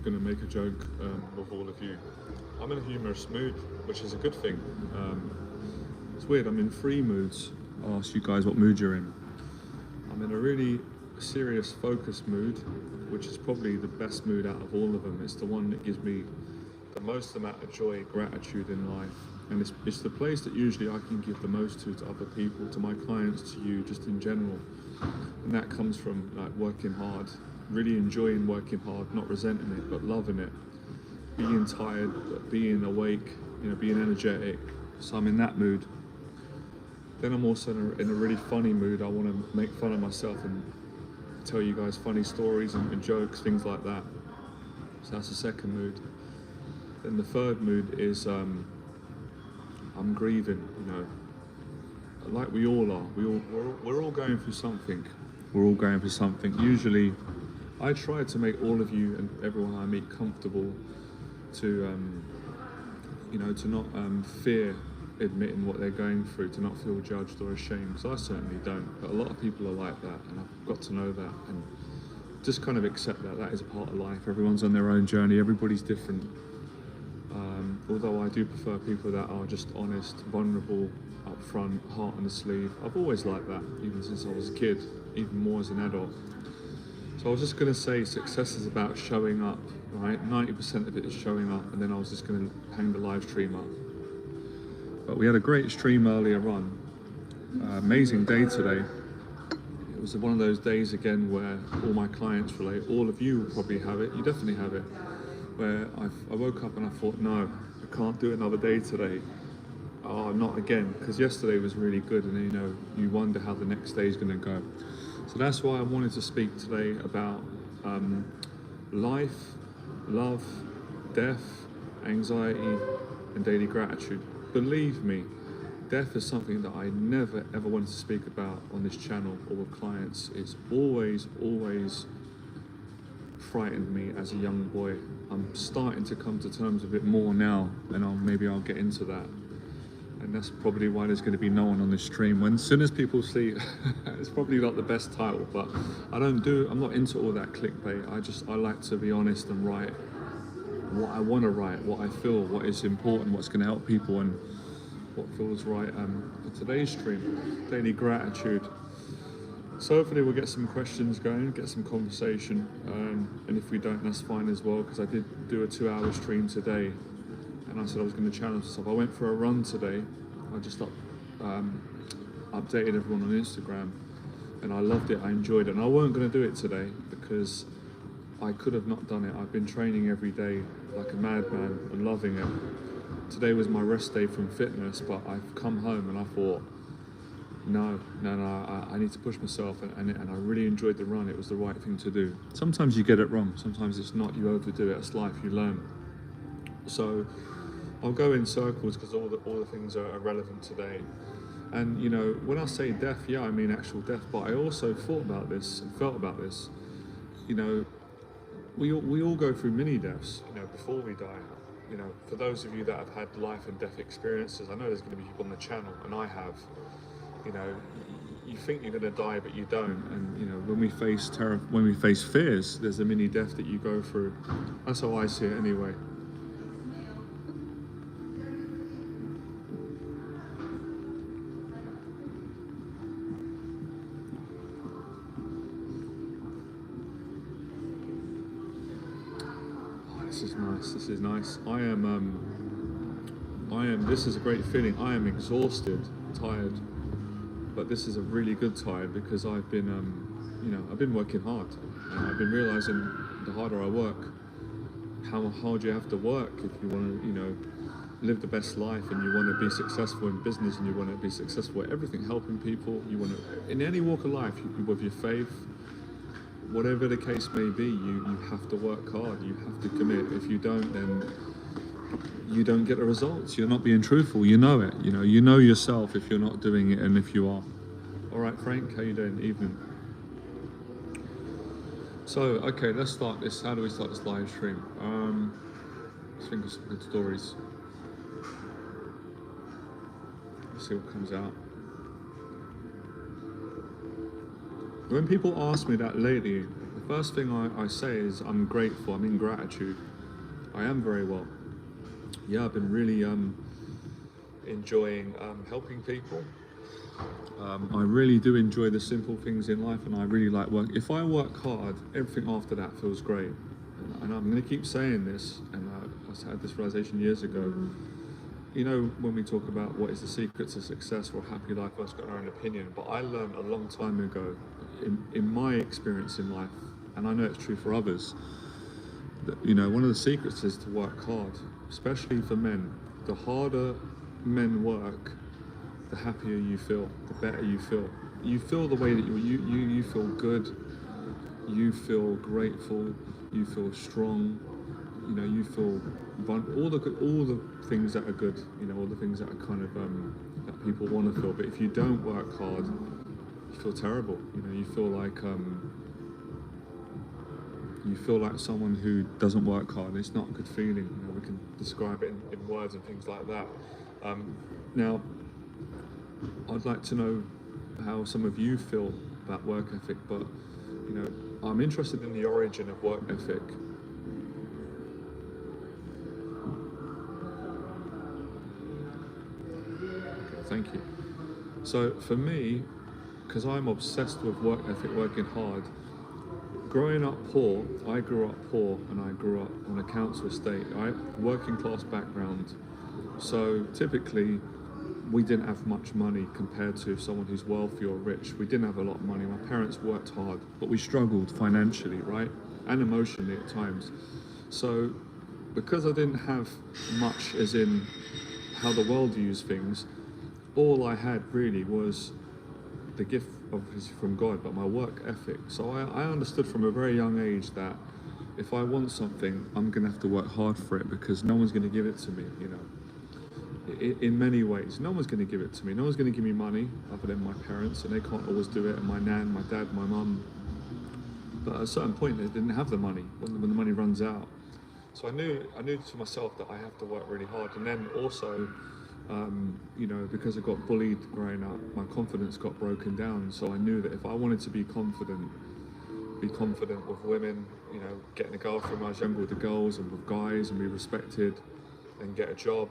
going to make a joke with all of you. I'm in a humorous mood, which is a good thing. It's weird, I'm in three moods. I'll ask you guys what mood you're in. I'm in a really serious, focused mood, which is probably the best mood out of all of them. It's the one that gives me the most amount of joy, gratitude in life. And it's the place that usually I can give the most to other people, to my clients, to you, just in general. And that comes from like working hard, really enjoying working hard, not resenting it, but loving it. Being tired, but being awake, being energetic. So I'm in that mood. Then I'm also in a really funny mood. I want to make fun of myself and tell you guys funny stories and jokes, things like that. So that's the second mood. Then the third mood is I'm grieving, like we all are. We're all going through something. We're all going through something. Usually, I try to make all of you and everyone I meet comfortable to, to not fear admitting what they're going through, to not feel judged or ashamed, because I certainly don't, but a lot of people are like that, and I've got to know that, and just kind of accept that is a part of life. Everyone's on their own journey, everybody's different, although I do prefer people that are just honest, vulnerable, upfront, heart on the sleeve. I've always liked that, even since I was a kid, even more as an adult. So I was just going to say success is about showing up, right? 90% of it is showing up, and then I was just going to hang the live stream up. But we had a great stream earlier on. Amazing day today. It was one of those days again where all my clients relate. All of you probably have it. You definitely have it. Where I woke up and I thought, no, I can't do another day today. Oh, not again. Because yesterday was really good, and you wonder how the next day is going to go. So that's why I wanted to speak today about life, love, death, anxiety, and daily gratitude. Believe me, death is something that I never ever wanted to speak about on this channel or with clients. It's always frightened me as a young boy. I'm starting to come to terms with it more now, and maybe I'll get into that. And that's probably why there's going to be no one on this stream. As soon as people see, it's probably not the best title, but I'm not into all that clickbait. I like to be honest and write what I want to write, what I feel, what is important, what's going to help people, and what feels right. For today's stream, daily gratitude. So hopefully we'll get some questions going, get some conversation, and if we don't, that's fine as well, because I did do a 2-hour stream today, and I said I was going to challenge myself. I went for a run today. I just updated everyone on Instagram, and I loved it, I enjoyed it, and I weren't going to do it today because I could have not done it. I've been training every day like a madman and loving it. Today was my rest day from fitness, but I've come home and I thought, no, I need to push myself, and I really enjoyed the run. It was the right thing to do. Sometimes you get it wrong, sometimes it's not, you overdo it. It's life, you learn. So I'll go in circles because all the things are relevant today. And when I say death, yeah, I mean actual death, but I also thought about this and felt about this. We all go through mini deaths, before we die. For those of you that have had life and death experiences, I know there's going to be people on the channel, and I have. You think you're going to die, but you don't. And when we face fears, there's a mini death that you go through. That's how I see it, anyway. This is nice. This is a great feeling. I am exhausted, tired, but this is a really good tired because I've been working hard, and I've been realizing the harder I work, how hard you have to work if you want to, live the best life, and you want to be successful in business, and you want to be successful at everything, helping people. You want to, in any walk of life, with your faith, whatever the case may be, you have to work hard, you have to commit. If you don't, then you don't get the results. You're not being truthful, you know it. You know yourself if you're not doing it, and if you are. All right, Frank, how you doing? Evening. So, okay, let's start this. How do we start this live stream? Let's think of some good stories. Let's see what comes out. When people ask me that lately, first thing I say is I'm grateful. I'm in gratitude. I am very well. Yeah, I've been really enjoying helping people. I really do enjoy the simple things in life, and I really like work. If I work hard, everything after that feels great. And I'm going to keep saying this, and I had this realization years ago. You know, when we talk about what is the secret to success or a happy life, everyone's got their own opinion. But I learned a long time ago, in my experience in life, and I know it's true for others, that, you know, one of the secrets is to work hard, especially for men. The harder men work, the happier you feel, the better you feel. You feel the way that you feel good, you feel grateful, you feel strong, you know, you feel all the things that are good, you know, all the things that are kind of that people want to feel. But if you don't work hard, you feel terrible. You know, you feel like someone who doesn't work hard. It's not a good feeling. You know, we can describe it in words and things like that. Now, I'd like to know how some of you feel about work ethic, but you know, I'm interested in the origin of work ethic. Okay, thank you. So for me, because I'm obsessed with work ethic, working hard, growing up poor, I grew up poor and I grew up on a council estate, working class background. So typically, we didn't have much money compared to someone who's wealthy or rich. We didn't have a lot of money. My parents worked hard, but we struggled financially, right? And emotionally at times. So because I didn't have much as in how the world views things, all I had really was the gift obviously from God, but my work ethic. So I understood from a very young age that if I want something, I'm gonna have to work hard for it, because no one's gonna give it to me, you know. In many ways, no one's going to give it to me. No one's going to give me money other than my parents, and they can't always do it. And my nan, my dad, my mum. But at a certain point, they didn't have the money when the money runs out. So I knew to myself that I have to work really hard. And then also, you know, because I got bullied growing up, my confidence got broken down. So I knew that if I wanted to be confident with women, you know, getting a girlfriend when I was younger with the girls and with guys, and be respected, and get a job,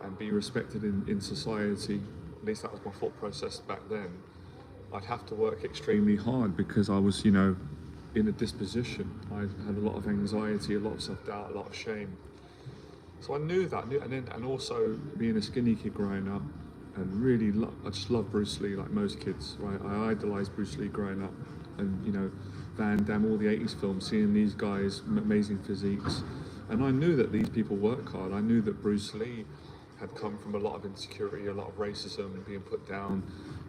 and be respected in society, at least that was my thought process back then, I'd have to work extremely hard, because I was, you know, in a disposition. I had a lot of anxiety, a lot of self-doubt, a lot of shame. So I knew that, and also being a skinny kid growing up, and really, I just love Bruce Lee like most kids, right? I idolized Bruce Lee growing up, and you know, Van Damme, all the 80s films, seeing these guys, amazing physiques. And I knew that these people work hard. I knew that Bruce Lee had come from a lot of insecurity, a lot of racism, being put down.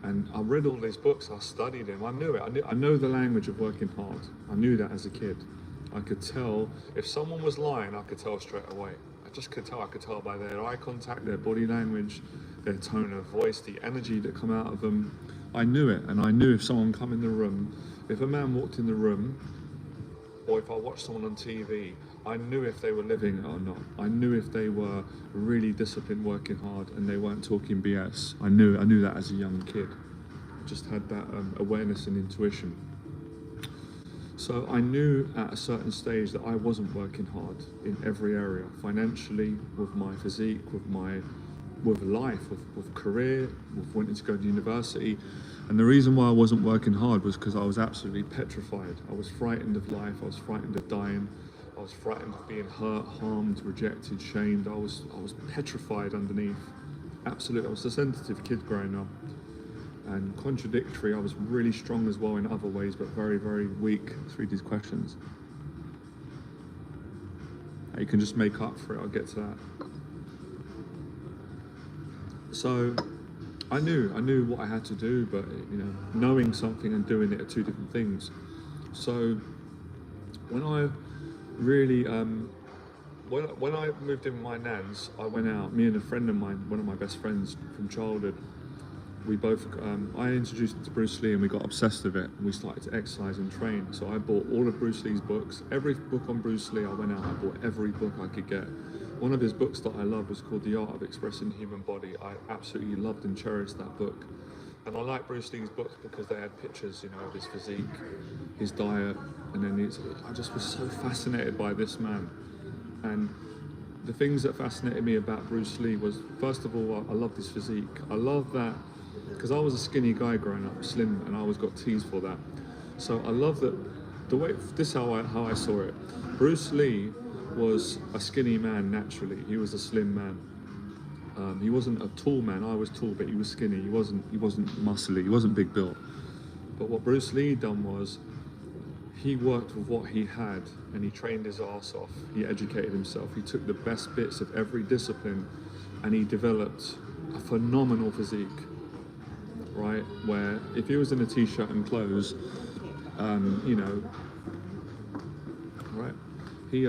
And I read all these books, I studied them, I knew it. I know the language of working hard. I knew that as a kid. I could tell, if someone was lying, I could tell straight away. I just could tell. I could tell by their eye contact, their body language, their tone of voice, the energy that come out of them. I knew it, and I knew if someone come in the room, if a man walked in the room, or if I watched someone on TV, I knew if they were living it or not. I knew if they were really disciplined, working hard, and they weren't talking BS. I knew that as a young kid. I just had that awareness and intuition. So I knew at a certain stage that I wasn't working hard in every area, financially, with my physique, with life, with career, with wanting to go to university. And the reason why I wasn't working hard was because I was absolutely petrified. I was frightened of life, I was frightened of dying, I was frightened of being hurt, harmed, rejected, shamed. I was petrified underneath. Absolutely, I was a sensitive kid growing up. And contradictory, I was really strong as well in other ways, but very, very weak. Let's read these questions. You can just make up for it, I'll get to that. So I knew what I had to do, but you know, knowing something and doing it are two different things. So when I really, when I moved in with my nans, I went out, me and a friend of mine, one of my best friends from childhood, we both, I introduced him to Bruce Lee and we got obsessed with it, and we started to exercise and train. So I bought all of Bruce Lee's books, every book on Bruce Lee. I went out, I bought every book I could get. One of his books that I loved was called The Art of Expressing the Human Body. I absolutely loved and cherished that book. And I like Bruce Lee's books because they had pictures, of his physique, his diet, and then I just was so fascinated by this man. And the things that fascinated me about Bruce Lee was, first of all, I loved his physique. I love that because I was a skinny guy growing up, slim, and I always got teased for that. So I love that the way this is how I saw it. Bruce Lee was a skinny man naturally. He was a slim man. He wasn't a tall man. I was tall, but he was skinny. He wasn't muscly. He wasn't big built. But what Bruce Lee done was, he worked with what he had, and he trained his ass off. He educated himself. He took the best bits of every discipline, and he developed a phenomenal physique. Right, where if he was in a t-shirt and clothes, right, he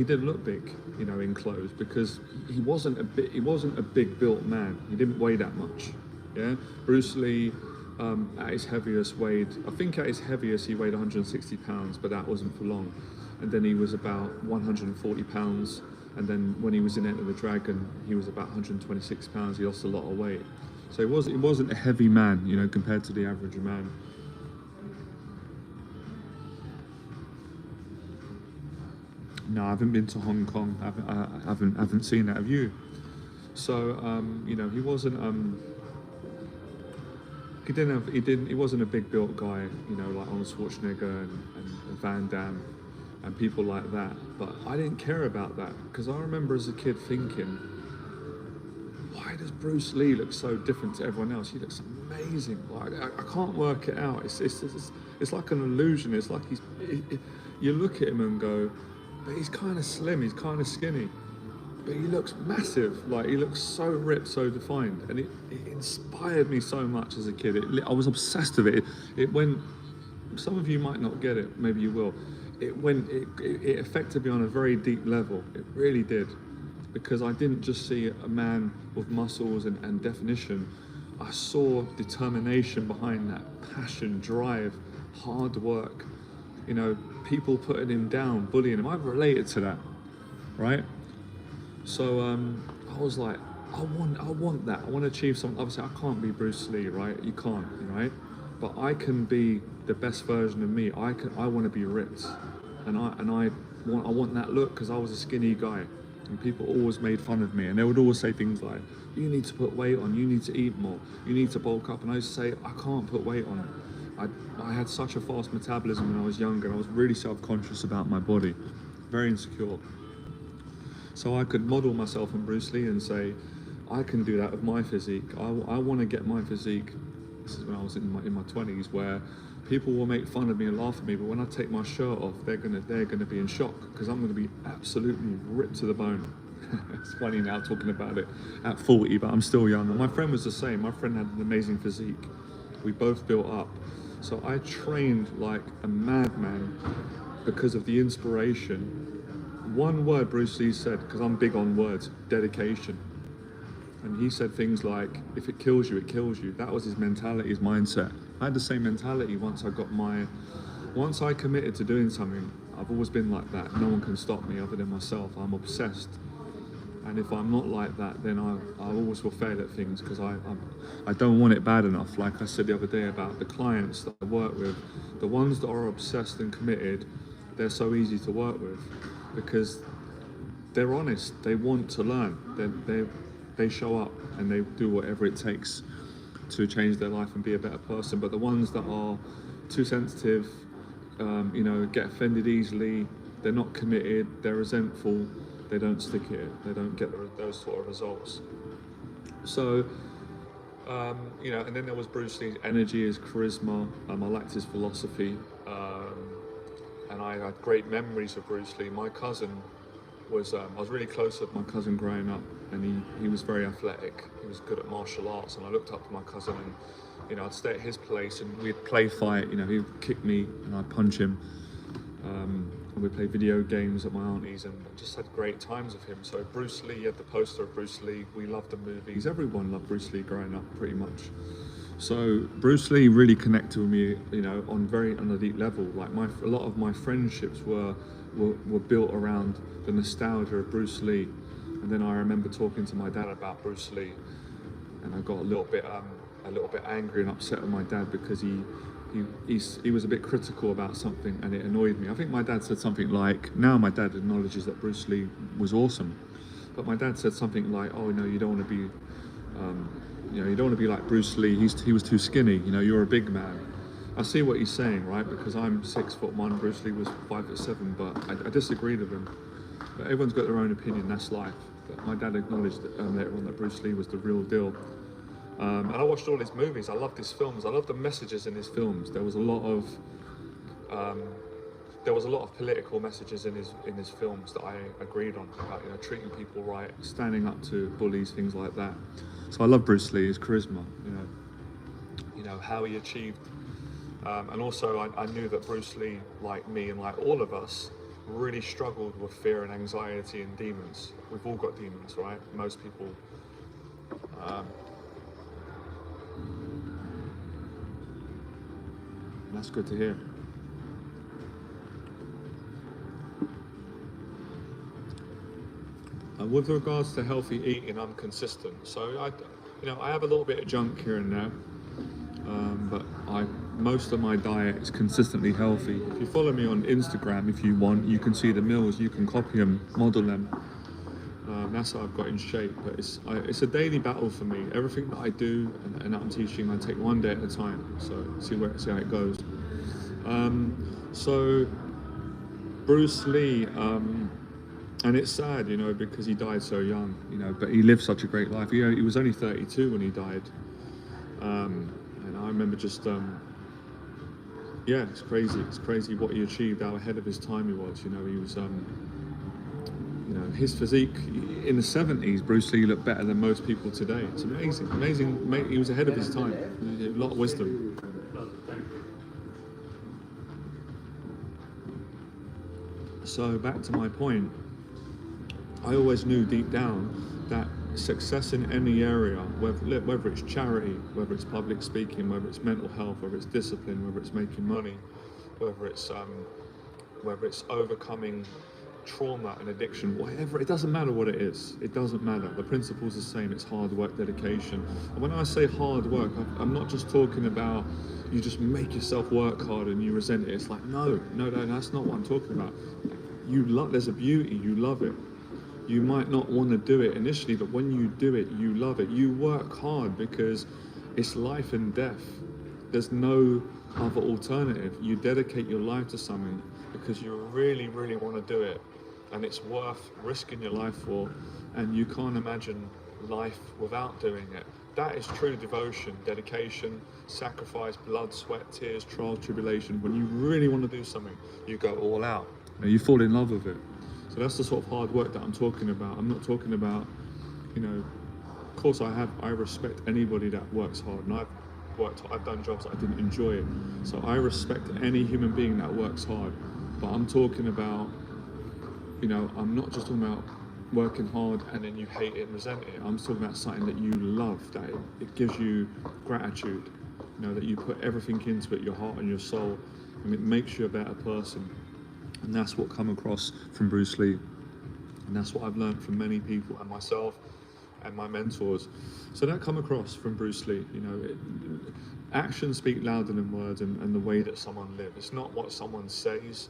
didn't look big, in clothes, because he wasn't a big built man. He didn't weigh that much. Yeah, Bruce Lee, at his heaviest he weighed 160 pounds, but that wasn't for long. And then he was about 140 pounds. And then when he was in Enter the Dragon, he was about 126 pounds. He lost a lot of weight. So he wasn't a heavy man, compared to the average man. No, I haven't been to Hong Kong. I haven't seen that. Have you? So he wasn't he wasn't a big built guy, like Arnold Schwarzenegger and Van Damme and people like that. But I didn't care about that, because I remember as a kid thinking, why does Bruce Lee look so different to everyone else? He looks amazing. Like I can't work it out. It's like an illusion. It's like you look at him and go, but he's kind of slim. He's kind of skinny, but he looks massive. Like he looks so ripped, so defined, and it inspired me so much as a kid. I was obsessed with it. It went. Some of you might not get it. Maybe you will. It affected me on a very deep level. It really did, because I didn't just see a man with muscles and definition. I saw determination behind that, passion, drive, hard work. People putting him down, bullying him. I related to that, right? So I was like, I want that. I want to achieve something. Obviously, I can't be Bruce Lee, right? You can't, right? But I can be the best version of me. I want to be ripped, and I want that look, because I was a skinny guy, and people always made fun of me, and they would always say things like, "You need to put weight on. You need to eat more. You need to bulk up." And I used to say, "I can't put weight on." I had such a fast metabolism when I was younger, and I was really self-conscious about my body, very insecure. So I could model myself on Bruce Lee and say, I can do that with my physique. I want to get my physique. This is when I was in my 20s, where people will make fun of me and laugh at me, but when I take my shirt off, they're gonna be in shock, because I'm gonna be absolutely ripped to the bone. It's funny now talking about it at 40, but I'm still young. And my friend was the same. My friend had an amazing physique. We both built up. So I trained like a madman because of the inspiration. One word Bruce Lee said, because I'm big on words, dedication. And he said things like, if it kills you, it kills you. That was his mentality, his mindset. I had the same mentality once I committed to doing something. I've always been like that. No one can stop me other than myself. I'm obsessed. And if I'm not like that, then I always will fail at things, because I don't want it bad enough. Like I said the other day about the clients that I work with, the ones that are obsessed and committed, they're so easy to work with, because they're honest. They want to learn. They show up and they do whatever it takes to change their life and be a better person. But the ones that are too sensitive, get offended easily, they're not committed, they're resentful, they don't stick it, they don't get those sort of results. So, and then there was Bruce Lee's energy, his charisma. I liked his philosophy, and I had great memories of Bruce Lee. My cousin was, I was really close with my cousin growing up, and he was very athletic. He was good at martial arts, and I looked up to my cousin, and I'd stay at his place and we'd play fight. He would kick me and I'd punch him. And we'd play video games at my auntie's, and just had great times with him. So Bruce Lee, had the poster of Bruce Lee. We loved the movies. Everyone loved Bruce Lee growing up, pretty much. So Bruce Lee really connected with me, on a deep level. Like a lot of my friendships were built around the nostalgia of Bruce Lee. And then I remember talking to my dad about Bruce Lee, and I got a little bit angry and upset with my dad because he was a bit critical about something, and it annoyed me. I think my dad said something like, now my dad acknowledges that Bruce Lee was awesome, but my dad said something like, oh no, you don't want to be, you don't want to be like Bruce Lee. He was too skinny. You're a big man. I see what he's saying, right? Because I'm 6'1", Bruce Lee was 5'7", but I disagreed with him. But everyone's got their own opinion. That's life. But my dad acknowledged later on that Bruce Lee was the real deal. And I watched all his movies. I loved his films. I loved the messages in his films. There was a lot of political messages in his films that I agreed on, about treating people right, standing up to bullies, things like that. So I love Bruce Lee, his charisma, how he achieved. And also I knew that Bruce Lee, like me and like all of us, really struggled with fear and anxiety and demons. We've all got demons, right? Most people. That's good to hear. With regards to healthy eating, I'm consistent. So I have a little bit of junk here and there, but most of my diet is consistently healthy. If you follow me on Instagram, if you want, you can see the meals. You can copy them, model them. That's how I've got in shape. But it's a daily battle for me. Everything that I do and that I'm teaching, I take one day at a time. So see how it goes. So Bruce Lee, and it's sad, because he died so young, but he lived such a great life. He was only 32 when he died. And I remember just, it's crazy. It's crazy what he achieved, how ahead of his time he was. He was, his physique in the 70s, Bruce Lee looked better than most people today. It's amazing. He was ahead of his time. A lot of wisdom. So back to my point, I always knew deep down that success in any area, whether it's charity, whether it's public speaking, whether it's mental health, whether it's discipline, whether it's making money, whether it's overcoming trauma and addiction, whatever, it doesn't matter what it is. It doesn't matter. The principle's the same. It's hard work, dedication. And when I say hard work, I'm not just talking about you just make yourself work hard and you resent it. It's like, no, that's not what I'm talking about. There's a beauty, you love it. You might not want to do it initially, but when you do it, you love it. You work hard because it's life and death. There's no other alternative. You dedicate your life to something because you really, really want to do it. And it's worth risking your life for. And you can't imagine life without doing it. That is true devotion, dedication, sacrifice, blood, sweat, tears, trials, tribulation. When you really want to do something, you go all out. You fall in love with it. So that's the sort of hard work that I'm talking about. I'm not talking about, of course I respect anybody that works hard, and I've done jobs that I didn't enjoy it. So I respect any human being that works hard. But I'm talking about, I'm not just talking about working hard and then you hate it and resent it. I'm talking about something that you love, that it gives you gratitude, that you put everything into it, your heart and your soul, and it makes you a better person. And that's what come across from Bruce Lee. And that's what I've learned from many people and myself and my mentors. So that come across from Bruce Lee. Actions speak louder than words, and the way that someone lives. It's not what someone says,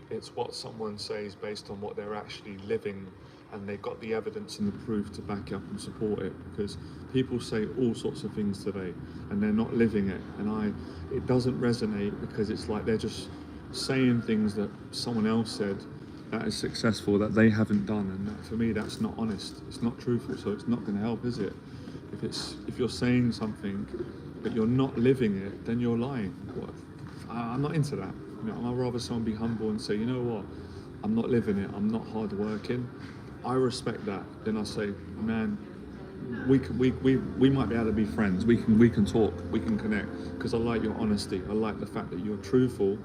it's what someone says based on what they're actually living, and they've got the evidence and the proof to back up and support it. Because people say all sorts of things today and they're not living it. And it doesn't resonate because it's like they're just saying things that someone else said that is successful that they haven't done, and that, for me, that's not honest. It's not truthful, so it's not going to help, is it? If you're saying something but you're not living it, then you're lying. I'm not into that. I'd rather someone be humble and say, you know what, I'm not living it. I'm not hard working. I respect that. Then I say, man, we might be able to be friends. We can talk. We can connect because I like your honesty. I like the fact that you're truthful.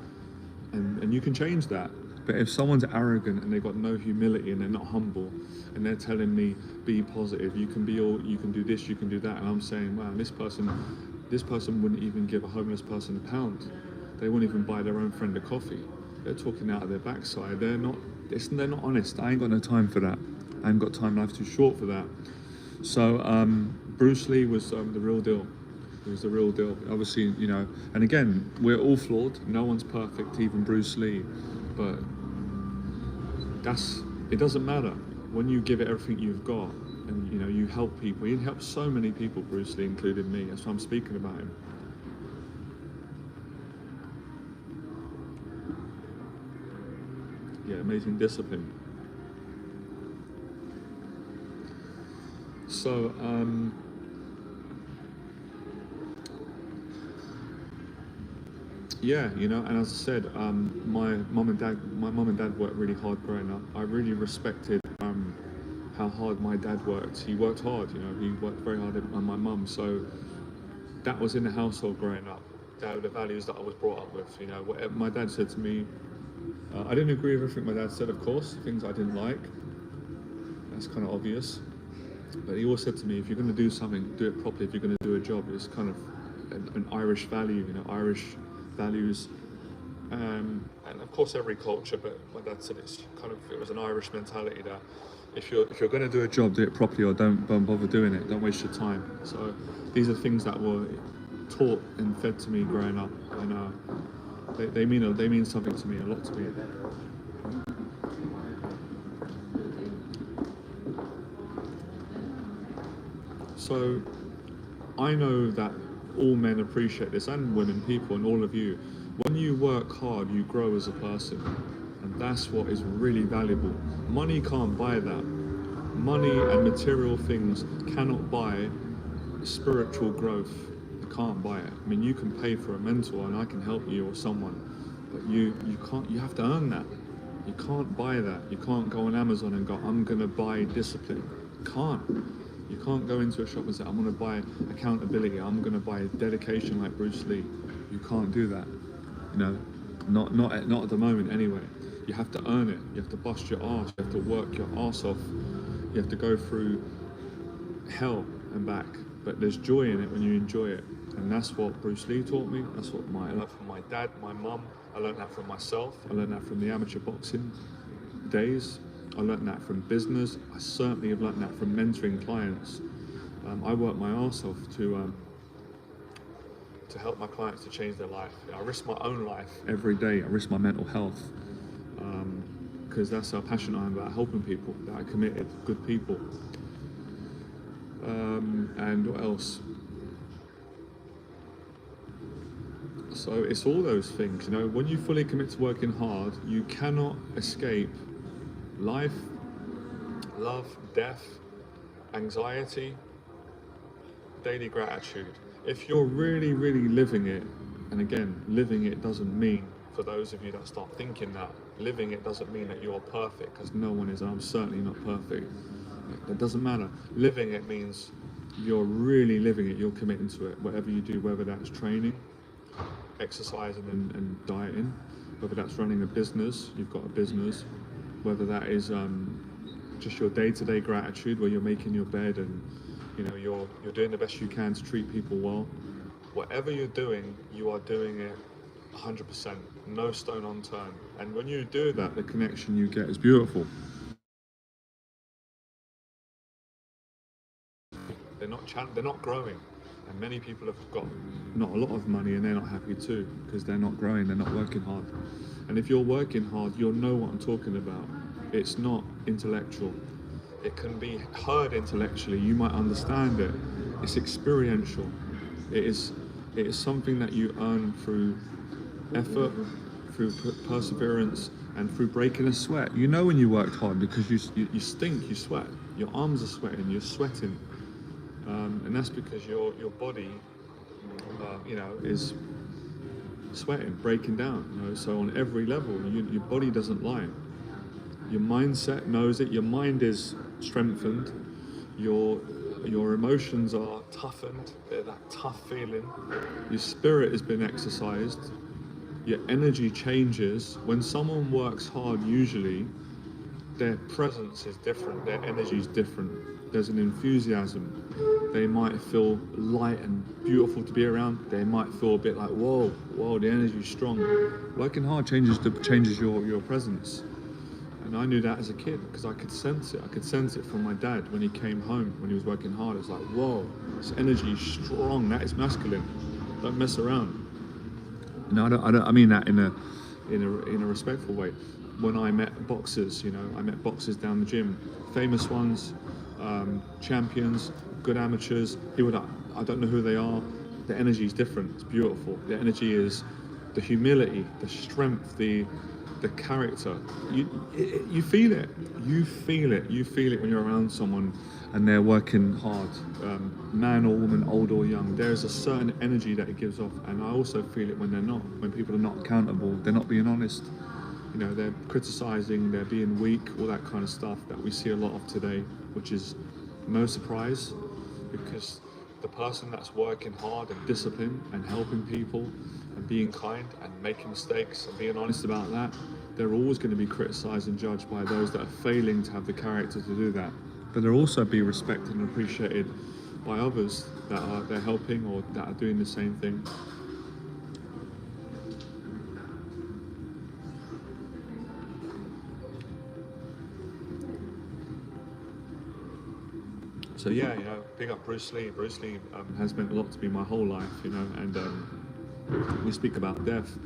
And you can change that. But if someone's arrogant and they've got no humility and they're not humble and they're telling me be positive, you can do this, you can do that, and I'm saying, wow, this person wouldn't even give a homeless person a pound. They wouldn't even buy their own friend a coffee. They're talking out of their backside. They're not honest. I ain't got no time for that. I ain't got time. Life's too short for that. So Bruce Lee was the real deal. He was the real deal. Obviously, you know, and again, we're all flawed. No one's perfect, even Bruce Lee. But it doesn't matter when you give it everything you've got, and you know, you help people. He helped so many people, Bruce Lee, including me. That's why I'm speaking about him. Yeah, amazing discipline. So, yeah, you know, and as I said, my mum and dad worked really hard growing up. I really respected how hard my dad worked. He worked hard, you know, he worked very hard on my mum. So that was in the household growing up. That were the values that I was brought up with. You know, whatever my dad said to me, I didn't agree with everything my dad said, of course. Things I didn't like. That's kind of obvious. But he always said to me, if you're going to do something, do it properly. If you're going to do a job, it's kind of an Irish value, you know, Irish values. And of course every culture, but my dad said it was an Irish mentality that if you're going to do a job, do it properly, or don't bother doing it. Don't waste your time. So these are things that were taught and fed to me growing up, and they mean something to me, a lot to me. So I know that all men appreciate this, and women, people, and all of you. When you work hard, you grow as a person, and that's what is really valuable. Money can't buy that. Money and material things cannot buy spiritual growth. They can't buy it. I mean, you can pay for a mentor, and I can help you or someone, but you can't. You have to earn that. You can't buy that. You can't go on Amazon and go, I'm gonna buy discipline. You can't. You can't go into a shop and say, I'm gonna buy accountability. I'm gonna buy dedication like Bruce Lee. You can't do that. You know, not at the moment anyway. You have to earn it. You have to bust your ass. You have to work your ass off. You have to go through hell and back. But there's joy in it when you enjoy it. And that's what Bruce Lee taught me. That's what I learned from my dad, my mum. I learned that from myself. I learned that from the amateur boxing days. I learned that from business. I certainly have learned that from mentoring clients. I work my arse off to help my clients to change their life. I risk my own life every day. I risk my mental health because that's how passionate I am about helping people, that I committed, good people. And what else? So it's all those things, you know, when you fully commit to working hard, you cannot escape life, love, death, anxiety, daily gratitude. If you're really, really living it, and again, living it doesn't mean, for those of you that start thinking that, living it doesn't mean that you're perfect, because no one is, and I'm certainly not perfect. It doesn't matter. Living it means you're really living it, you're committing to it, whatever you do, whether that's training, exercising and dieting, whether that's running a business, you've got a business, whether that is just your day-to-day gratitude where you're making your bed and you know you're doing the best you can to treat people well. Whatever you're doing, you are doing it 100%, no stone unturned. And when you do that, the connection you get is beautiful. They're not growing. And many people have got not a lot of money and they're not happy too because they're not growing, they're not working hard. And if you're working hard, you'll know what I'm talking about. It's not intellectual. It can be heard intellectually, you might understand it. It's experiential. It is something that you earn through effort, through perseverance, and through breaking a sweat. You know when you worked hard because you stink, you sweat. Your arms are sweating, you're sweating. And that's because your body, is sweating, breaking down. You know, so on every level, your body doesn't lie. Your mindset knows it. Your mind is strengthened. Your emotions are toughened. They're that tough feeling. Your spirit has been exercised. Your energy changes. When someone works hard, usually their presence is different. Their energy is different. There's an enthusiasm. They might feel light and beautiful to be around. They might feel a bit like, whoa, the energy is strong. Working hard changes your presence. And I knew that as a kid because I could sense it. I could sense it from my dad when he came home, when he was working hard. It's like, whoa, this energy is strong. That is masculine. Don't mess around. No, I mean that in a respectful way. When I met boxers, I met boxers down the gym, famous ones, champions, good amateurs. People that I don't know who they are. The energy is different. It's beautiful. The energy is the humility, the strength, the character. You feel it. You feel it. You feel it when you're around someone and they're working hard, man or woman, old or young. There's a certain energy that it gives off, and I also feel it when they're not. When people are not accountable, they're not being honest. They're criticizing, they're being weak, all that kind of stuff that we see a lot of today, which is no surprise, because the person that's working hard and disciplined and helping people and being kind and making mistakes and being honest about that, they're always going to be criticized and judged by those that are failing to have the character to do that. But they'll also be respected and appreciated by others that they're helping or that are doing the same thing. So yeah, big up Bruce Lee. Bruce Lee has meant a lot to me my whole life, and we speak about death.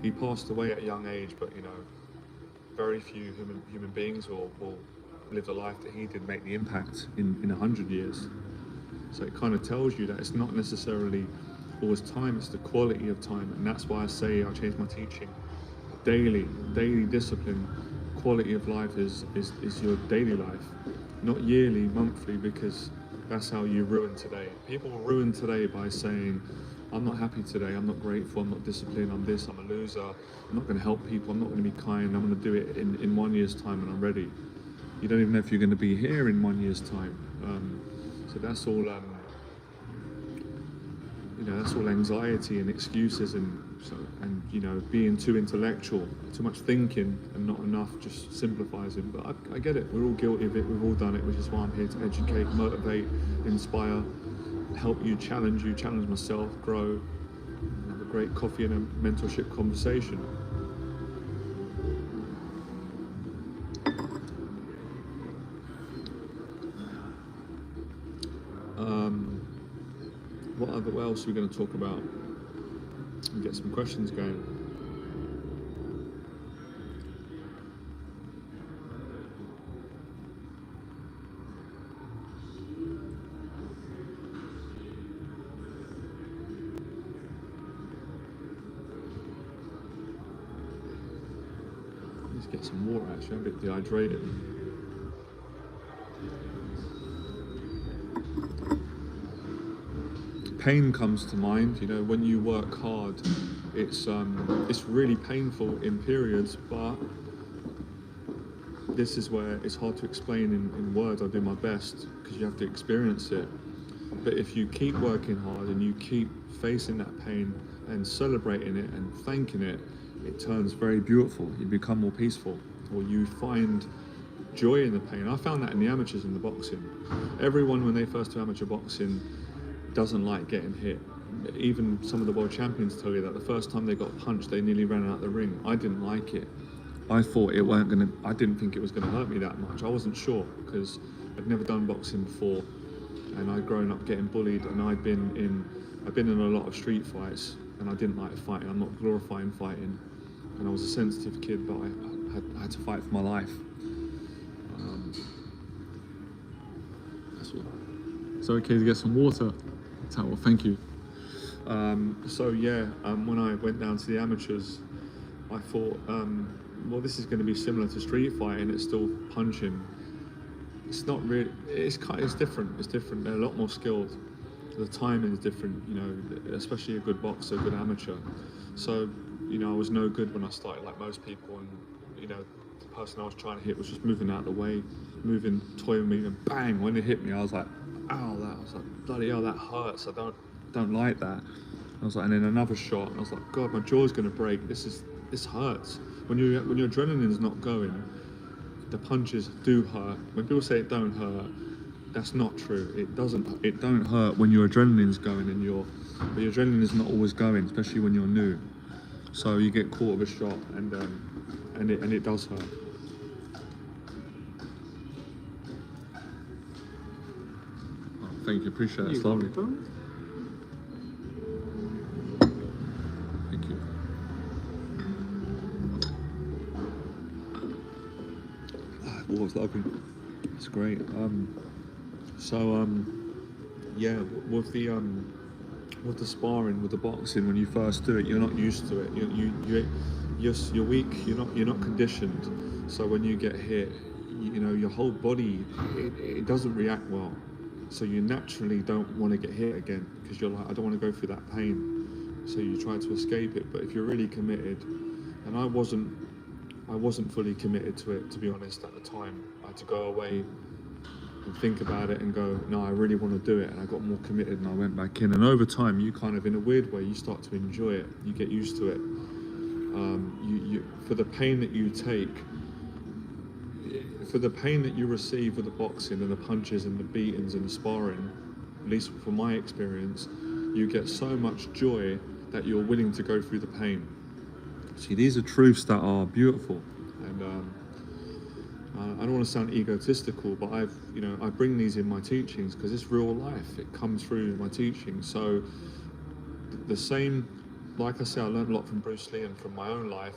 He passed away at a young age, but very few human beings will live the life that he did, make the impact in 100 years. So it kind of tells you that it's not necessarily always time, it's the quality of time, and that's why I say I changed my teaching. Daily discipline, quality of life is your daily life. Not yearly, monthly, because that's how you ruin today. People ruin today by saying, I'm not happy today, I'm not grateful, I'm not disciplined, I'm this, I'm a loser, I'm not going to help people, I'm not going to be kind, I'm going to do it in 1 year's time when I'm ready. You don't even know if you're going to be here in 1 year's time. So that's all, that's all anxiety and excuses and being too intellectual, too much thinking and not enough just simplifies it. But I get it, we're all guilty of it, we've all done it, which is why I'm here to educate, motivate, inspire, help you, challenge myself, grow, and have a great coffee and a mentorship conversation. What else are we going to talk about? And get some questions going. Let's get some water actually, I'm a bit dehydrated. Pain comes to mind, when you work hard, it's really painful in periods, but this is where it's hard to explain in words. I do my best because you have to experience it. But if you keep working hard and you keep facing that pain and celebrating it and thanking it, it turns very beautiful. You become more peaceful, or you find joy in the pain. I found that in the amateurs in the boxing. Everyone, when they first do amateur boxing, doesn't like getting hit. Even some of the world champions tell you that the first time they got punched, they nearly ran out the ring. I didn't like it. I thought I didn't think it was gonna hurt me that much. I wasn't sure because I'd never done boxing before, and I'd grown up getting bullied, and I'd been in a lot of street fights, and I didn't like fighting. I'm not glorifying fighting, and I was a sensitive kid, but I had to fight for my life. That's all. It's okay to get some water. Well, thank you. When I went down to the amateurs, I thought, this is going to be similar to street fighting. It's still punching. It's not really. It's different. It's different. They're a lot more skilled. The timing is different. Especially a good boxer, a good amateur. So, I was no good when I started, like most people, and the person I was trying to hit was just moving out of the way, toying me, and bang! When it hit me, I was like, ow! I was like, bloody hell, that hurts. I don't like that. I was like, and then another shot, and I was like, God, my jaw's gonna break. This hurts. When your adrenaline's not going, the punches do hurt. When people say it don't hurt, that's not true. It don't hurt when your adrenaline's going, but your adrenaline is not always going, especially when you're new. So you get caught with a shot, and it does hurt. Thank you. Appreciate it. It's lovely. Thank you. Water's lovely. It's great. Yeah, with the sparring, with the boxing, when you first do it, you're not used to it. You're weak. You're not conditioned. So when you get hit, you know your whole body it doesn't react well. So you naturally don't want to get hit again because you're like, I don't want to go through that pain. So you try to escape it. But if you're really committed, and I wasn't fully committed to it, to be honest, at the time. I had to go away and think about it and go, no, I really want to do it. And I got more committed and I went back in. And over time, you kind of, in a weird way, you start to enjoy it. You get used to it. For the pain that you take, for the pain that you receive with the boxing and the punches and the beatings and the sparring, at least from my experience, you get so much joy that you're willing to go through the pain. See, these are truths that are beautiful, and I don't want to sound egotistical, but I bring these in my teachings because it's real life. It comes through my teachings. So the same, like I say, I learned a lot from Bruce Lee and from my own life.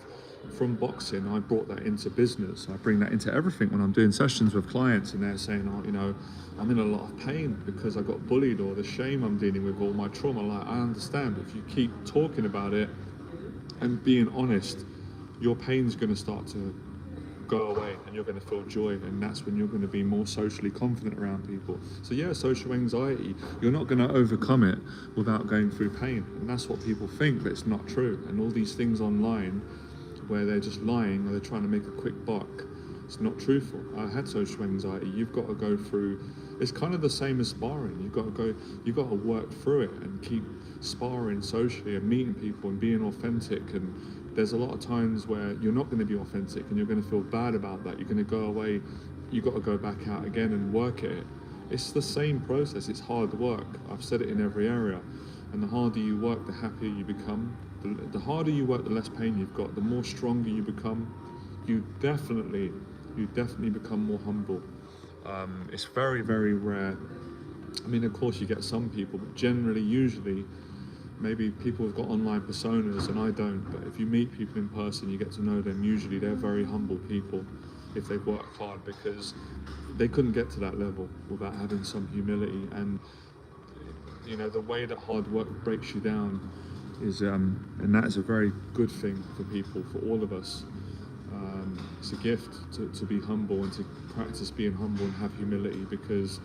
From boxing, I brought that into business. I bring that into everything when I'm doing sessions with clients and they're saying, oh, I'm in a lot of pain because I got bullied, or the shame I'm dealing with, or my trauma. Like, I understand. If you keep talking about it and being honest, your pain's going to start to go away and you're going to feel joy, and that's when you're going to be more socially confident around people. So yeah, social anxiety, you're not going to overcome it without going through pain, and that's what people think, but it's not true. And all these things online where they're just lying or they're trying to make a quick buck, it's not truthful. I had social anxiety. You've got to go through, it's kind of the same as sparring. You've got to work through it and keep sparring socially and meeting people and being authentic. And there's a lot of times where you're not going to be authentic and you're going to feel bad about that. You're going to go away. You've got to go back out again and work at it. It's the same process. It's hard work. I've said it in every area. And the harder you work, the happier you become. The harder you work, the less pain you've got. The more stronger you become. You definitely become more humble. It's very, very rare. I mean, of course you get some people, but generally, usually, maybe people have got online personas and I don't, but if you meet people in person, you get to know them. Usually they're very humble people if they've worked hard, because they couldn't get to that level without having some humility. And the way that hard work breaks you down is, and that is a very good thing for people, for all of us. It's a gift to be humble and to practice being humble and have humility, because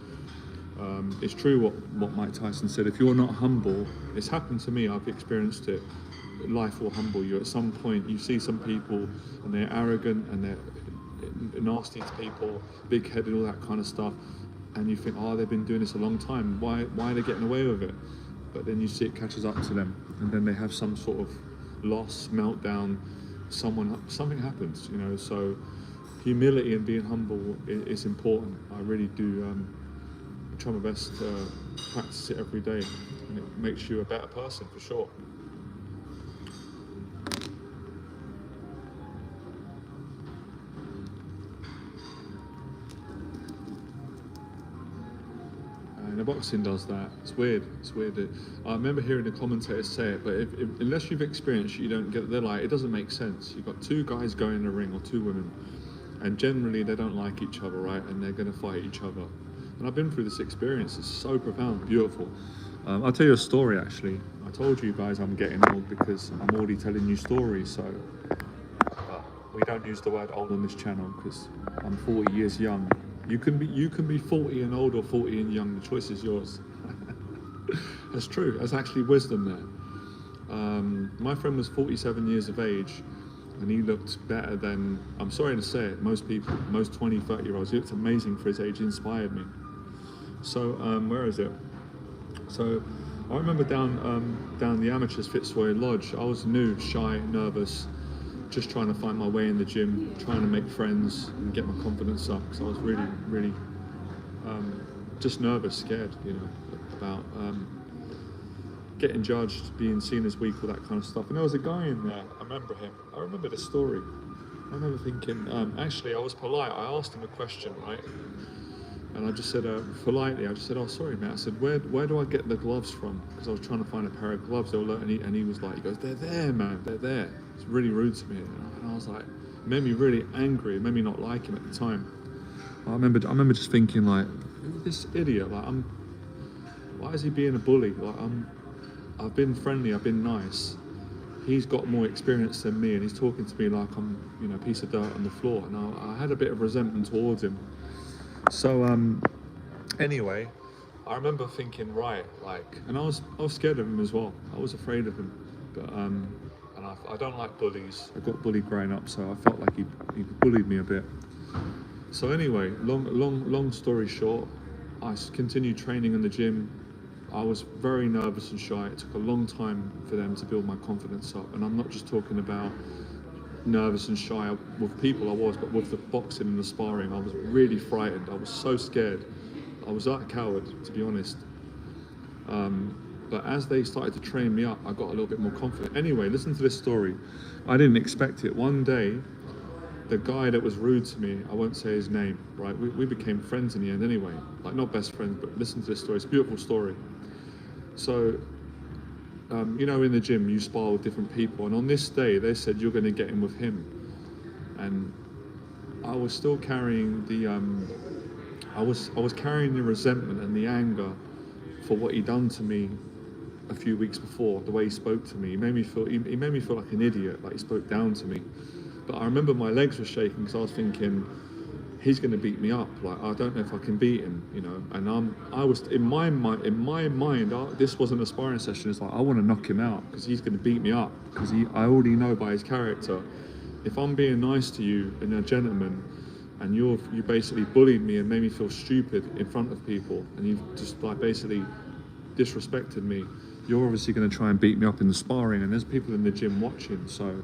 it's true what Mike Tyson said. If you're not humble, it's happened to me, I've experienced it, life will humble you. At some point you see some people and they're arrogant and they're nasty to people, big-headed, all that kind of stuff, and you think, oh, they've been doing this a long time, why are they getting away with it? But then you see it catches up to them, and then they have some sort of loss, meltdown, something happens, so humility and being humble is important. I really do try my best to practice it every day, and it makes you a better person for sure. And the boxing does that. It's weird. I remember hearing the commentators say it, but unless you've experienced it, you don't get it. They're like, it doesn't make sense. You've got two guys going in the ring, or two women, and generally they don't like each other, right? And they're going to fight each other. And I've been through this experience. It's so profound, beautiful. I'll tell you a story, actually. I told you guys I'm getting old because I'm already telling you stories. So we don't use the word old on this channel because I'm 40 years young. You can be 40 and old or 40 and young. The choice is yours. That's true. That's actually wisdom there. My friend was 47 years of age, and he looked better than, I'm sorry to say it, most people, most 20, 30-year-olds. He looked amazing for his age. He inspired me. So where is it? So I remember down the Amateurs Fitzroy Lodge, I was new, shy, nervous, just trying to find my way in the gym, trying to make friends and get my confidence up, because I was really, really just nervous, scared, about getting judged, being seen as weak, all that kind of stuff. And there was a guy in there, I remember him, I remember the story. I remember thinking, actually I was polite, I asked him a question, right? And I just said, politely, I just said, oh, sorry, mate. I said, where do I get the gloves from? Because I was trying to find a pair of gloves. And he was like, he goes, they're there, man, they're there. It's really rude to me. And I was like, it made me really angry. It made me not like him at the time. I remember just thinking, like, this idiot, like, why is he being a bully? Like, I've been friendly, I've been nice. He's got more experience than me, and he's talking to me like I'm, you know, a piece of dirt on the floor. And I had a bit of resentment towards him. So anyway, I remember thinking, right, like, and I was scared of him as well. I was afraid of him, but and I don't like bullies. I got bullied growing up, so I felt like he bullied me a bit. So anyway, long story short, I continued training in the gym. I was very nervous and shy. It took a long time for them to build my confidence up, and I'm not just talking about nervous and shy with people, but with the boxing and the sparring, I was really frightened. I was so scared. I was like a coward, to be honest. But as they started to train me up, I got a little bit more confident. Anyway, listen to this story. I didn't expect it. One day, the guy that was rude to me, I won't say his name, right? We became friends in the end anyway. Like, not best friends, but listen to this story. It's a beautiful story. So, you know, in the gym, you spar with different people. And on this day, they said, you're going to get in with him. And I was still carrying the, I was carrying the resentment and the anger for what he'd done to me a few weeks before, the way he spoke to me. He made me feel like an idiot, like he spoke down to me. But I remember my legs were shaking because I was thinking, he's going to beat me up. Like, I don't know if I can beat him, you know. And I was in my mind, this wasn't a sparring session. It's like, I want to knock him out because he's going to beat me up. Because I already know by his character, if I'm being nice to you and a gentleman, and you basically bullied me and made me feel stupid in front of people, and you've just like basically disrespected me, you're obviously going to try and beat me up in the sparring. And there's people in the gym watching, so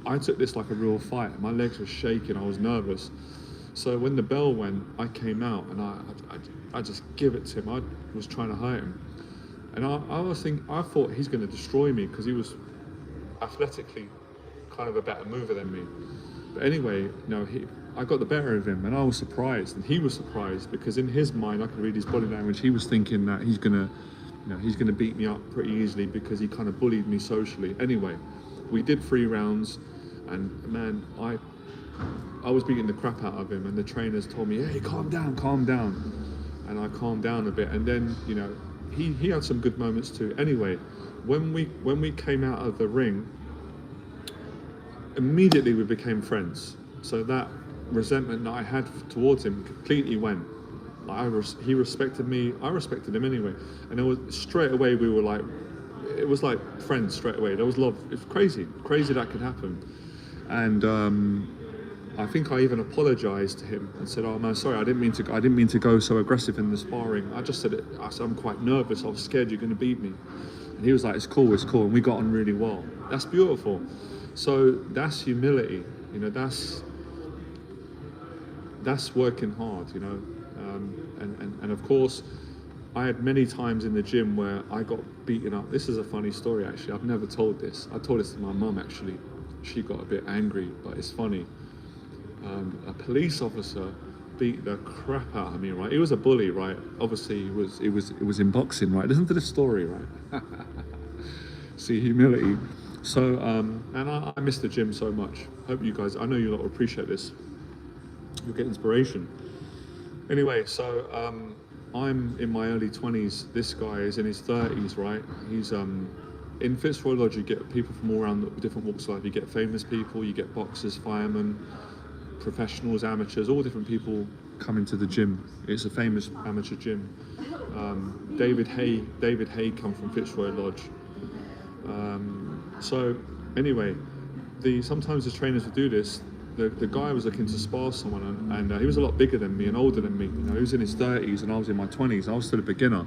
I took this like a real fight. My legs were shaking, I was nervous. So when the bell went, I came out and I just give it to him. I was trying to hurt him. And I thought he's going to destroy me because he was athletically kind of a better mover than me. But anyway, you know, I got the better of him, and I was surprised, and he was surprised because in his mind, I could read his body language. He was thinking that he's gonna beat me up pretty easily because he kind of bullied me socially. Anyway, we did 3 rounds, and man, I was beating the crap out of him, and the trainers told me, "Hey, calm down," and I calmed down a bit. And then, you know, he had some good moments too. Anyway, when we came out of the ring, immediately we became friends. So that resentment that I had towards him completely went. Like, he respected me, I respected him anyway. And it was straight away, we were like, it was like friends straight away. There was love. It's crazy that could happen. And I think I even apologized to him and said, "Oh man, sorry, I didn't mean to go so aggressive in the sparring. I just said it. I said I'm quite nervous. I was scared you're going to beat me." And he was like, "It's cool," and we got on really well. That's beautiful. So that's humility. You know, that's working hard. You know, and of course, I had many times in the gym where I got beaten up. This is a funny story actually. I've never told this. I told this to my mum actually. She got a bit angry, but it's funny. A police officer beat the crap out of me, right? He was a bully, right? Obviously, it was in boxing, right? Listen to the story, right? See, humility. So, and I miss the gym so much. Hope you guys, I know you lot will appreciate this. You'll get inspiration. Anyway, so I'm in my early 20s. This guy is in his 30s, right? He's in Fitzroy Lodge. You get people from all around the different walks of life. You get famous people, you get boxers, firemen, professionals, amateurs, all different people come into the gym. It's a famous amateur gym. David Hay come from Fitzroy Lodge. So anyway, sometimes the trainers would do this. The guy was looking to spar someone, and he was a lot bigger than me and older than me. You know, he was in his 30s and I was in my 20s. I was still a beginner.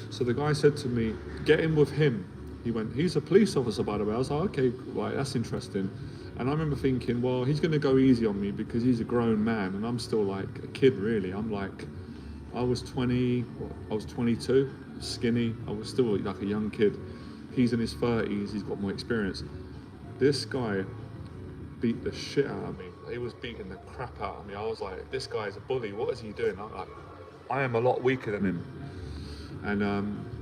So the guy said to me, "Get in with him." He went, "He's a police officer, by the way." I was like, "Okay, right, that's interesting." And I remember thinking, well, he's going to go easy on me because he's a grown man and I'm still like a kid, really. I'm like, I was 22, skinny. I was still like a young kid. He's in his 30s. He's got more experience. This guy beat the shit out of me. he was beating the crap out of me. I was like, this guy's a bully. What is he doing? I am a lot weaker than him. And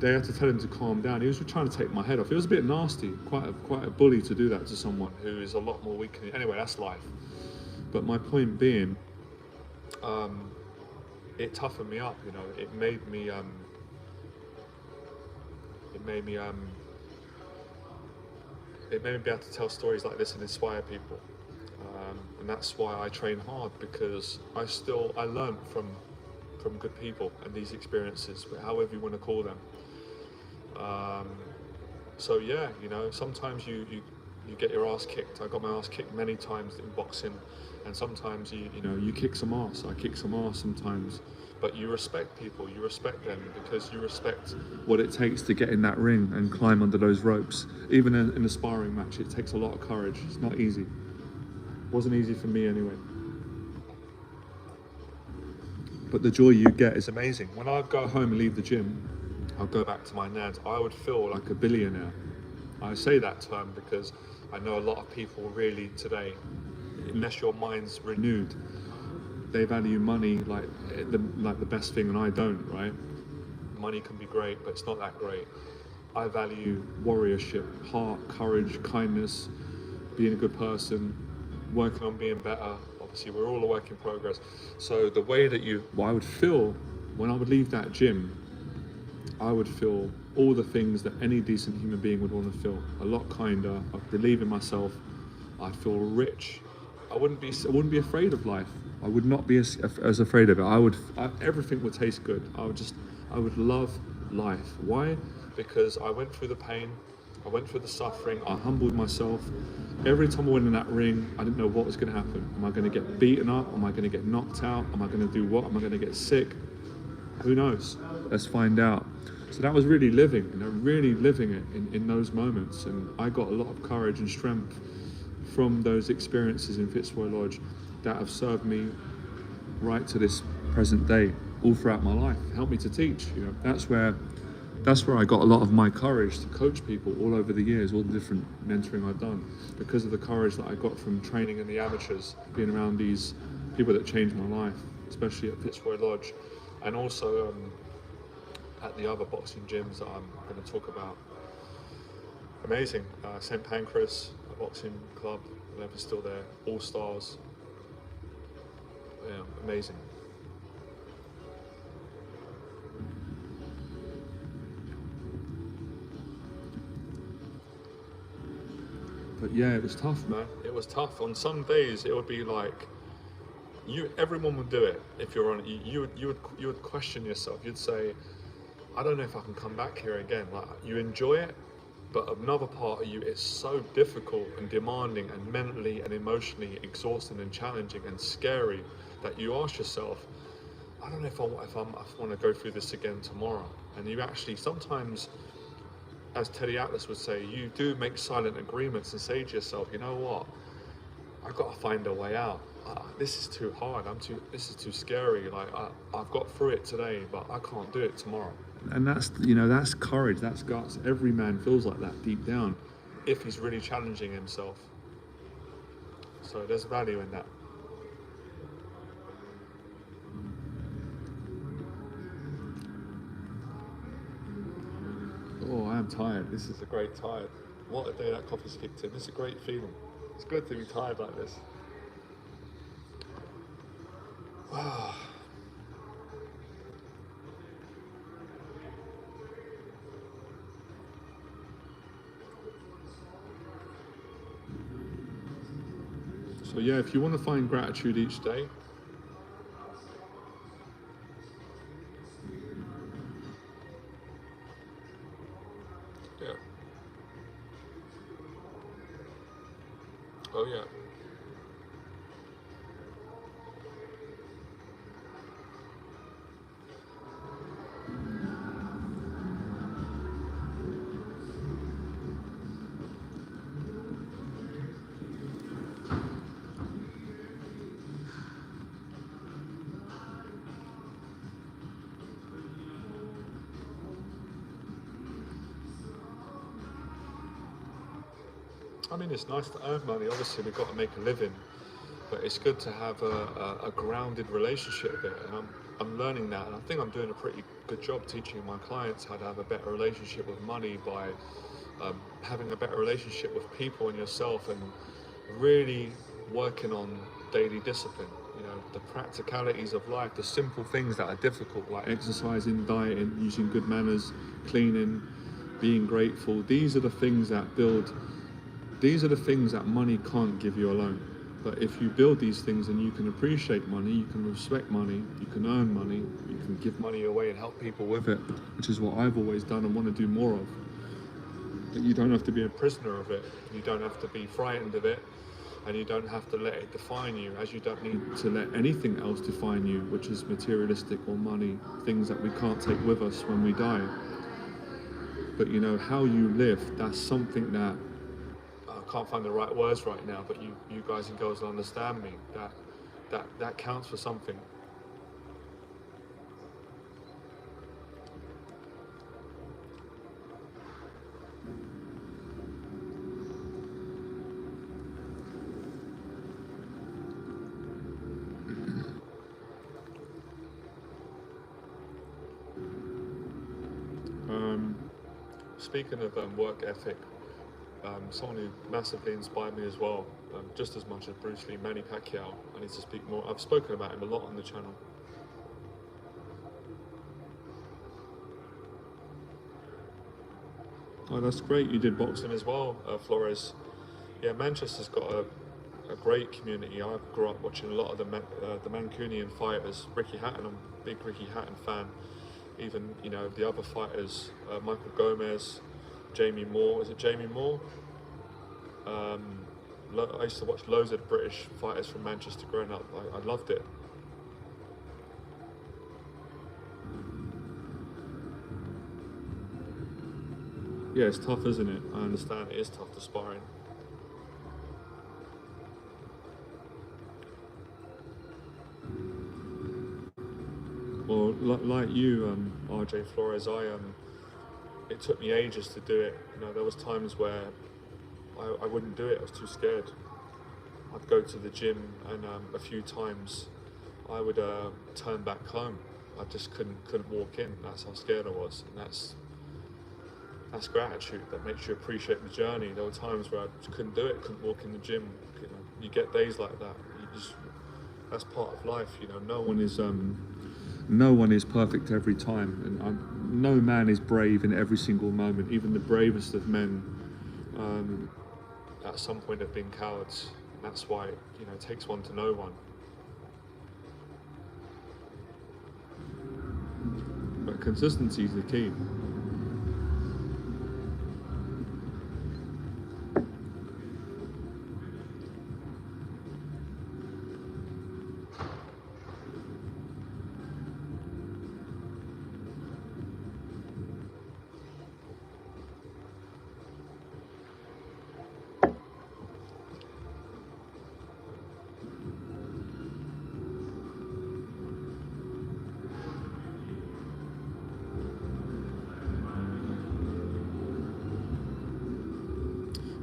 they had to tell him to calm down. He was trying to take my head off. It was a bit nasty, quite a bully to do that to someone who is a lot more weak than you. Anyway, that's life. But my point being, it toughened me up. You know, it made me be able to tell stories like this and inspire people. And that's why I train hard, because I learn from good people and these experiences, however you want to call them. So yeah, you know, sometimes you get your ass kicked. I got my ass kicked many times in boxing, and sometimes you kick some ass. I kick some ass sometimes, but you respect people. You respect them because you respect what it takes to get in that ring and climb under those ropes. Even in a sparring match, it takes a lot of courage. It's not easy. It wasn't easy for me anyway. But the joy you get is amazing. When I go home and leave the gym, I'll go back to my nads, I would feel like a billionaire. I say that term because I know a lot of people really today, unless your mind's renewed, they value money like the best thing, and I don't, right? Money can be great, but it's not that great. I value warriorship, heart, courage, kindness, being a good person, working on being better. Obviously, we're all a work in progress. So the way that I would feel when I would leave that gym, I would feel all the things that any decent human being would want to feel. A lot kinder. I'd believe in myself. I'd feel rich. I wouldn't be afraid of life. I would not be as afraid of it. Everything would taste good. I would love life. Why? Because I went through the pain. I went through the suffering. I humbled myself. Every time I went in that ring, I didn't know what was going to happen. Am I going to get beaten up? Am I going to get knocked out? Am I going to do what? Am I going to get sick? Who knows? Let's find out. So that was really living it in those moments. And I got a lot of courage and strength from those experiences in Fitzroy Lodge that have served me right to this present day, all throughout my life. Helped me to teach. That's where I got a lot of my courage to coach people all over the years, all the different mentoring I've done, because of the courage that I got from training in the amateurs, being around these people that changed my life, especially at Fitzroy Lodge, and also at the other boxing gyms that I'm going to talk about. Amazing. St. Pancras Boxing Club, they're still there. All Stars. Yeah, amazing. But yeah, it was tough, man. It was tough. On some days, it would be like, everyone would do it. If you're on, you would question yourself. You'd say, I don't know if I can come back here again. Like, you enjoy it, but another part of you is so difficult and demanding and mentally and emotionally exhausting and challenging and scary that you ask yourself, I don't know if I want to go through this again tomorrow. And you actually sometimes, as Teddy Atlas would say, you do make silent agreements and say to yourself, you know what, I've got to find a way out. This is too hard. This is too scary. Like I've got through it today, but I can't do it tomorrow. And that's courage. That's guts. Every man feels like that deep down, if he's really challenging himself. So there's value in that. Oh, I am tired. This is a great tired. What a day that coffee's kicked in. This is a great feeling. It's good to be tired like this. So yeah, if you want to find gratitude each day, yeah. Oh yeah. I mean, it's nice to earn money. Obviously, we've got to make a living. but it's good to have a grounded relationship with it, and I'm learning that, and I think I'm doing a pretty good job teaching my clients how to have a better relationship with money by having a better relationship with people and yourself, and really working on daily discipline. You know, the practicalities of life, the simple things that are difficult, like exercising, dieting, using good manners, cleaning, being grateful. These are the things that build. These are the things that money can't give you alone. But if you build these things and you can appreciate money, you can respect money, you can earn money, you can give money away and help people with it, which is what I've always done and want to do more of. But you don't have to be a prisoner of it, you don't have to be frightened of it, and you don't have to let it define you, as you don't need to let anything else define you, which is materialistic or money, things that we can't take with us when we die. But you know, how you live, that's something that I can't find the right words right now, but you guys and girls will understand me. That counts for something. Speaking of work ethic, someone who massively inspired me as well, just as much as Bruce Lee, Manny Pacquiao. I need to speak more. I've spoken about him a lot on the channel. Oh, that's great. You did boxing as well, Flores. Yeah, Manchester's got a great community. I grew up watching a lot of the Mancunian fighters. Ricky Hatton, I'm a big Ricky Hatton fan. Even, you know, the other fighters, Michael Gomez, Jamie Moore. Is it Jamie Moore? I used to watch loads of British fighters from Manchester growing up. I loved it. Yeah, it's tough, isn't it? I understand it is tough, the sparring. Well, like you, RJ Flores, it took me ages to do it. You know, there was times where I wouldn't do it. I was too scared. I'd go to the gym, and a few times I would turn back home. I just couldn't walk in. That's how scared I was, and that's gratitude. That makes you appreciate the journey. There were times where I just couldn't do it. Couldn't walk in the gym. You know, you get days like that. That's part of life. You know, no one is perfect every time, and no man is brave in every single moment. Even the bravest of men, at some point, have been cowards. And that's why, you know, it takes one to know one. But consistency is the key.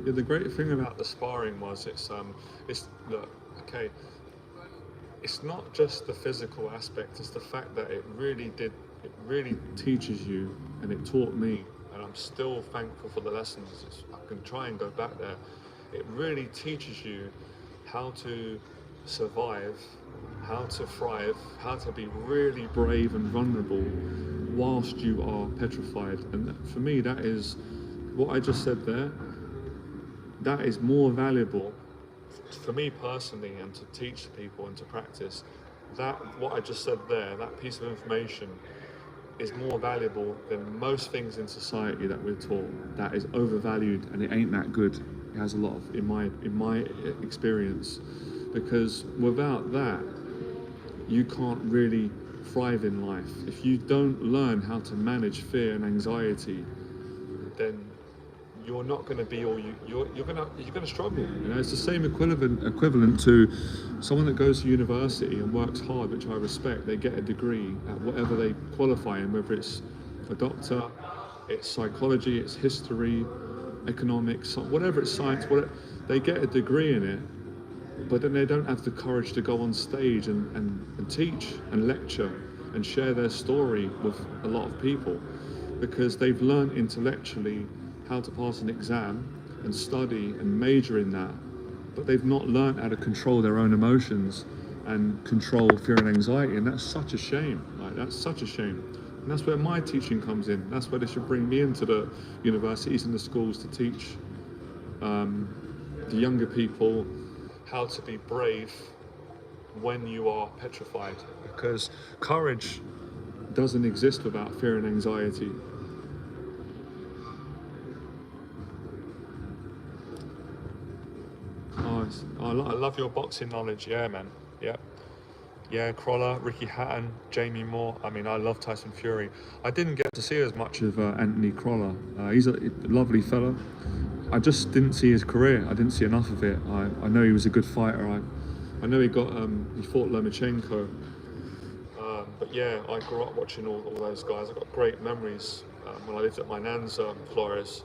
Yeah, the great thing about the sparring was it's look, okay, it's not just the physical aspect, it's the fact that it really teaches you, and it taught me, and I'm still thankful for the lessons. I can try and go back there. It really teaches you how to survive, how to thrive, how to be really brave and vulnerable whilst you are petrified. And for me, that is what I just said there. That is more valuable for me personally, and to teach people and to practice. That, what I just said there, that piece of information is more valuable than most things in society that we're taught. That is overvalued, and it ain't that good. It has a lot of, in my experience, because without that, you can't really thrive in life. If you don't learn how to manage fear and anxiety, then you're not going to be all you're going to struggle. You know, it's the same equivalent to someone that goes to university and works hard, which I respect. They get a degree at whatever they qualify in, whether it's a doctor, it's psychology, it's history, economics, whatever it's science, whatever, they get a degree in it. but then they don't have the courage to go on stage and teach and lecture and share their story with a lot of people, because they've learned intellectually how to pass an exam and study and major in that, but they've not learned how to control their own emotions and control fear and anxiety. And that's such a shame. Like, that's such a shame. And that's where my teaching comes in. That's where they should bring me into the universities and the schools to teach the younger people how to be brave when you are petrified, because courage doesn't exist without fear and anxiety. Nice. I love your boxing knowledge. Yeah, man. Yeah. Yeah, Crawler, Ricky Hatton, Jamie Moore. I mean, I love Tyson Fury. I didn't get to see as much of Anthony Crawler. He's a lovely fella. I just didn't see his career. I didn't see enough of it. I know he was a good fighter. I know he fought Lomachenko. But yeah, I grew up watching all those guys. I've got great memories when I lived at my nan's Flores.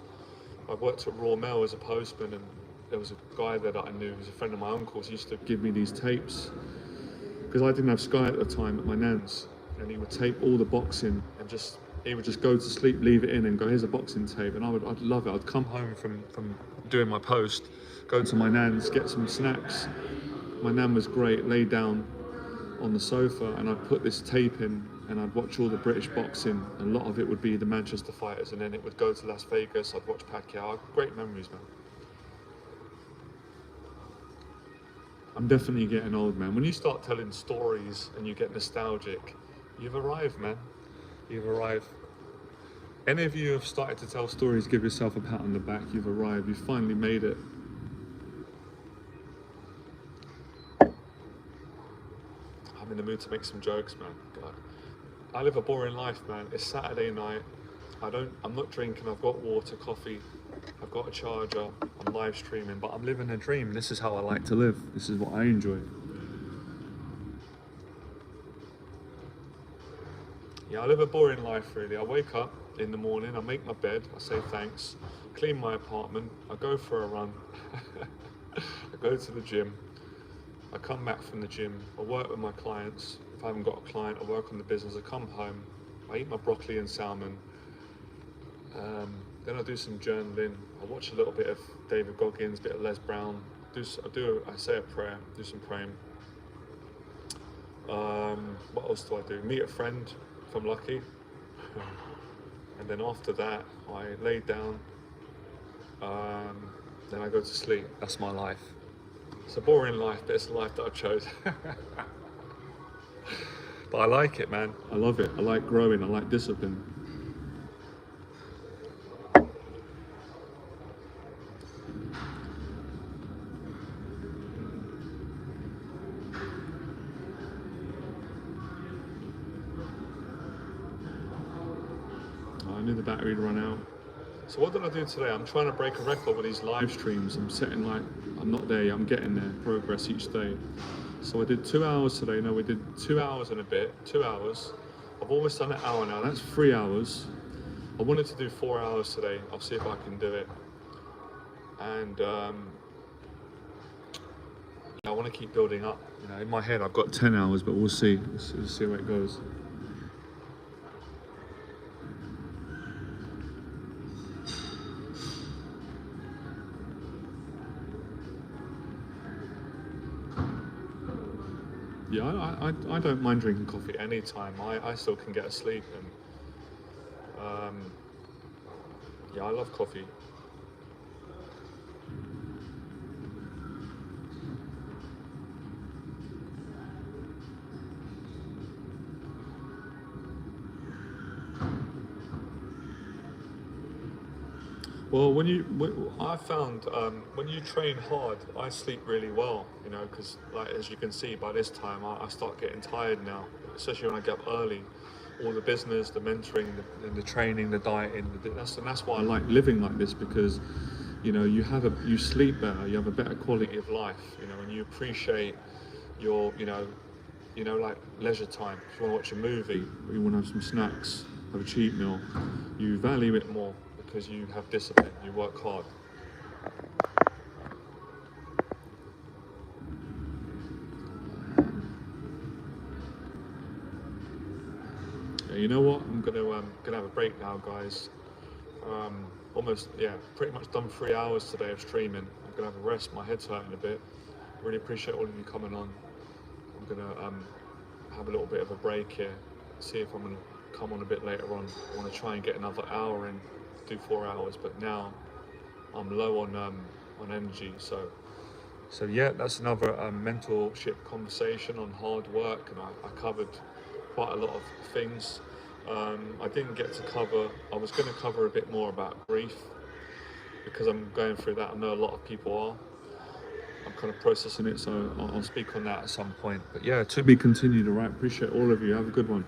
I worked at Raw Mail as a postman, and there was a guy there that I knew, who was a friend of my uncle's. He used to give me these tapes, because I didn't have Sky at the time at my nan's, and he would tape all the boxing, and he would just go to sleep, leave it in, and go, here's a boxing tape. And I'd love it. I'd come home from doing my post, go to my nan's, get some snacks. My nan was great, lay down on the sofa, and I'd put this tape in, and I'd watch all the British boxing. A lot of it would be the Manchester fighters, and then it would go to Las Vegas. I'd watch Pacquiao. Great memories, man. I'm definitely getting old, man. When you start telling stories and you get nostalgic, you've arrived, man. You've arrived. Any of you have started to tell stories, give yourself a pat on the back. You've arrived. You've finally made it. I'm in the mood to make some jokes, man. God. I live a boring life, man. It's Saturday night. I'm not drinking. I've got water, coffee. I've got a charger. I'm live streaming, but I'm living a dream. This is how I like to live. This is what I enjoy. Yeah, I live a boring life, really. I wake up in the morning, I make my bed, I say thanks, clean my apartment, I go for a run, I go to the gym, I come back from the gym, I work with my clients. If I haven't got a client, I work on the business. I come home, I eat my broccoli and salmon. Then I do some journaling. I watch a little bit of David Goggins, a bit of Les Brown. I say a prayer, do some praying. What else do I do? Meet a friend if I'm lucky. And then after that, I lay down. Then I go to sleep. That's my life. It's a boring life, but it's the life that I chose. But I like it, man. I love it. I like growing. I like discipline. I knew the battery would run out. So what did I do today? I'm trying to break a record with these live streams. I'm not there yet, I'm getting there, progress each day. So I did 2 hours today. No, we did 2 hours and a bit, 2 hours. I've almost done an hour now, that's 3 hours. I wanted to do 4 hours today. I'll see if I can do it. And I want to keep building up. You know, in my head I've got 10 hours, but we'll see. We'll see where it goes. Yeah, I don't mind drinking coffee anytime. I still can get asleep, and yeah, I love coffee. Well, I found when you train hard, I sleep really well, you know, because like as you can see by this time, I start getting tired now, especially when I get up early. All the business, the mentoring, the training, the dieting, that's why I like living like this, because you know you sleep better, you have a better quality of life, you know, and you appreciate your like leisure time. If you want to watch a movie, or you want to have some snacks, have a cheap meal, you value it more. Because you have discipline, you work hard. you know what? I'm gonna have a break now, guys. Pretty much done 3 hours today of streaming. I'm gonna have a rest. My head's hurting a bit. Really appreciate all of you coming on. I'm gonna have a little bit of a break here. See if I'm gonna come on a bit later on. I want to try and get another hour in, do 4 hours. But now I'm low on energy. So yeah, that's another mentorship conversation on hard work, and I covered quite a lot of things. I didn't get to cover. I was going to cover a bit more about grief because I'm going through that. I know a lot of people are. I'm kind of processing it, so I'll speak on that at some point. But yeah, to be continued. All right, appreciate all of you. Have a good one.